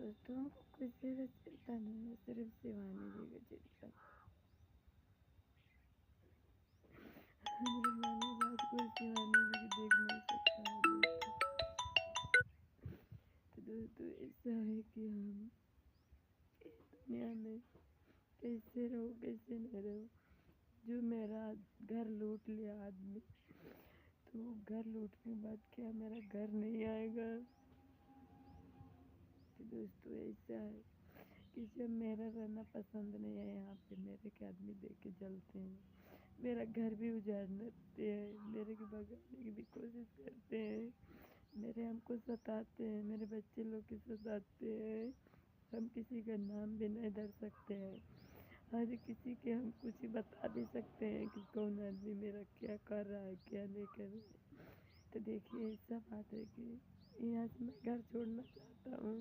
दोस्तों हमको किसी का चिंता नहीं है, सिर्फ शिवानी जी की चिंता। मेरे मानी बात को शिवानी जी की देख नहीं सकता है दोस्तों। तो दोस्तों ऐसा है कि हम इस दुनिया में कैसे रहो कैसे न रहो। जो मेरा घर लूट लिया आदमी, तो घर लूटने के बाद क्या मेरा घर नहीं आएगा? तो दोस्तों ऐसा है कि जब मेरा रहना पसंद नहीं है यहाँ पे, मेरे के आदमी देख के जलते हैं, मेरा घर भी उजाड़ने देते हैं, मेरे के भगाने की भी कोशिश करते हैं, मेरे हमको सताते हैं, मेरे बच्चे लोग के सताते हैं। हम किसी का नाम भी नहीं धर सकते हैं, हर किसी के हम कुछ ही बता भी सकते हैं कि कौन आदमी मेरा क्या कर रहा है क्या नहीं कर रहा है। तो देखिए ऐसा बात है कि यहाँ से मैं घर छोड़ना चाहता हूँ।